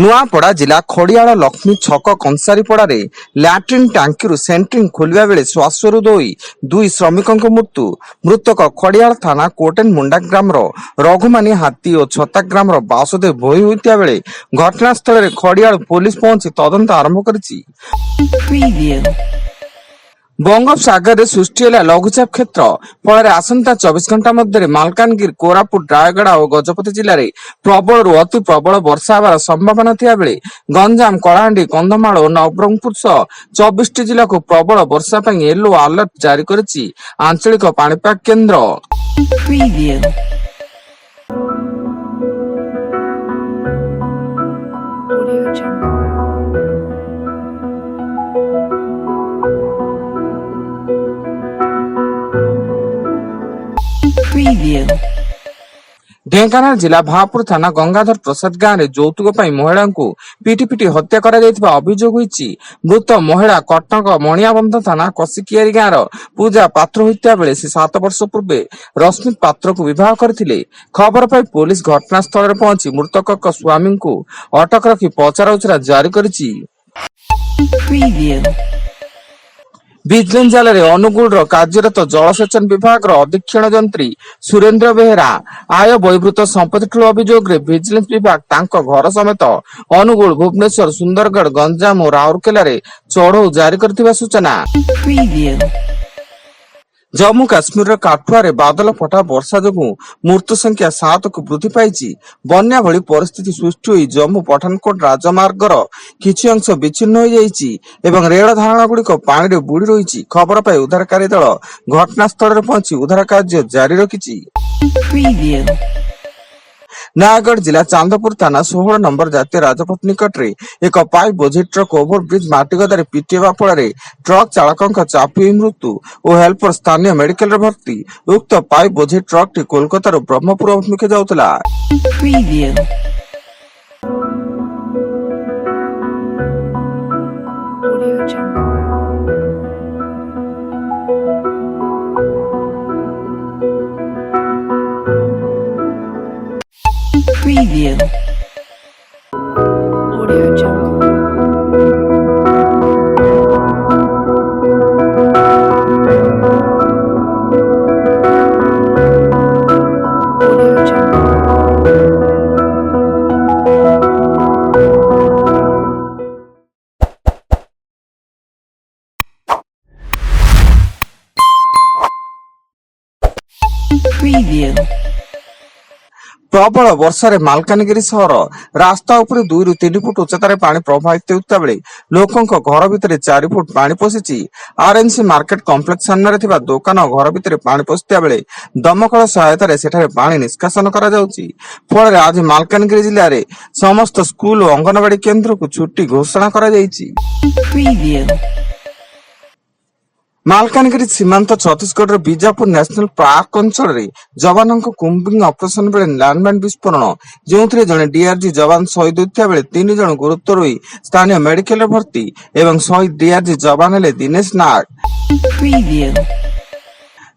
नुआपड़ा जिला खड़ियाल लक्ष्मी छक कंसारीपड़े लैट्रिन टांकी सेंट्रिंग खोलिया बेले श्वासरू दुई श्रमिकों मृत्यु। मृतक खड़ियाल थाना कोटेन मुंडा ग्राम रघुमानी हाथी और छता ग्राम बासुदेव भोई होता बेले घटनास्थल में खड़ियाल पुलिस पहुंची तदंत आरंभ करिछि। बंगोपसागर सृष्टि है लघुचाप क्षेत्र फल आसंता 24 घंटा मध्य मालकानगिरी कोरापुट रायगड़ और गजपति जिले में प्रबल अति प्रबल वर्षा होवार संभावना थिया बेले गंजाम कलाहांडी कंधमाल और नवरंगपुर सह 24 जिला को प्रबल वर्षा पर येलो अलर्ट जारी करिछि आंचलिक पाणीपाग केन्द्र। ढेंकानाल जिला भापुर थाना गंगाधर प्रसाद गांव में यौतुक महिला को पिटी पिटी हत्या करा अभियोग होइछि। मृत महिला कटक मणियाबंध थाना कसिकियारी गांव पूजा पात्र होता बेले से 7 वर्ष पूर्वे रश्मित पात्र को विवाह करथिले। खबर पाई पुलिस घटनास्थल में पहुंची मृतक स्वामी को अटक रखी पचराउचरा जारी करिछि। विजिलेंस जाल अनुगुल कार्यरत जलसेचन विभाग अधीक्षण जंत्री सुरेंद्र बेहेरा आय बहिर्भूत संपत्ति ठूल अभियोग विजिलेंस विभाग तांको घर समेत अनुगुल भुवनेश्वर सुंदरगढ़ गंजाम और राउरकेला चढ़ऊ जारी करथिबा सूचना। जम्मू काश्मीर काठुआ बादल फटा वर्षा जोगु मृत्यु संख्या 7 को वृद्धि पाई। बन्या भली परिस्थिति सृष्टि हुई जम्मू पठानकोट राजमार्गर किछि अंश विच्छिन्न हो जाइछि एवं रेल धारणा गुड़िक पानी बुड़ी रही। खबर पाई उद्धारकारी दल घटनास्थल में पहुंची उद्धार कार्य जारी रखिछि। नयागढ़ जिला चांदपुर थाना 16 नंबर जातीय राजपथ निकट में एक पाइप बोझी ट्रक ओभरब्रिज माटीगदारे पिटिवा फल ट्रक चालक चापी मृत्यु और हेल्पर स्थानीय मेडिकल भर्ती। उक्त पाइप बोझी ट्रक टी कोलकाता ब्रह्मपुर अभिमुखे जाउतला। Preview. Audio Jungle. Audio Jungle. Preview. प्रबल वर्षा मालकानगिरी सहर रास्ता उपरे 2 ରୁ 3 फुट उच्चतार पानी प्रवाहित होता बेले लोकों घर भितर 4 फुट पानी पशिछि। आरएनसी मार्केट कॉम्प्लेक्स सामने थिबा दुकान और घर भितर पानी पशिता बेले दमकल सहायतार सेठारे पानी निष्कासन करा जाउछि। फल आज मालकानगिरी जिले में समस्त स्कूल और अंगनवाड़ी केन्द्र को छुट्टी घोषणा करा जाइछि। मालकानगिरी सीमांत छत्तीसगढ़ बीजापुर नेशनल पार्क अंचल जवान कुंबिंग ऑपरेशन बेले लैंडमाइन विस्फोरण जो जड़े डीआरजी जवान शहीद होता बेले 3 जन गुरुतर हुई स्थानीय मेडिकल भर्ती एवं शहीद डीआरजी जवान हेले दिनेश नाग।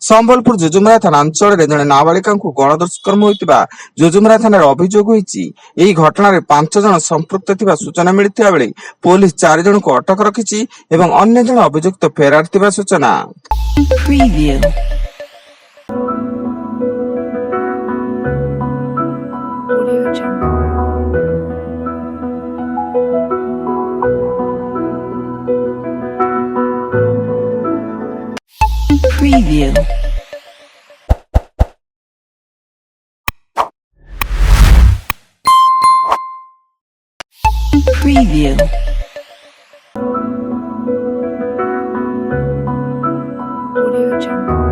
संबलपुर जुजुमरा थाना अंचल जड़े नाबालिका गण दुष्कर्म होता जुजुमरा थाना अभियोग होती। घटना 5 जन संपृक्त थिबा सूचना मिलता बेले पुलिस 4 जन को अटक रखिछि एवं अन्य जन अभियुक्त फेरार थिबा सूचना। Preview. Preview. Audio Jungle.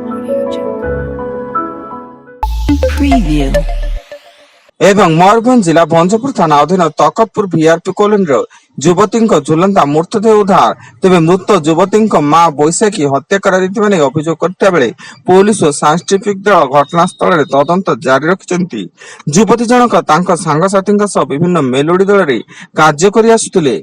Audio Jungle. Preview. एवं मयूरभंज जिला भंजपुर थाना अधीन तकतपुर वीआरपी कॉलोनी युवती झुलंता मृतदेह उद्धार। तेज मृत युवती मां बैशाखी हत्या कर अभियोग करता बेले पुलिस और साइंटिफिक दल घटनास्थल में तदंत जारी रखिछन्ति। युवती जनक सांगसाथी विभिन्न मेलोडी दल में कार्य कर आसुथिले।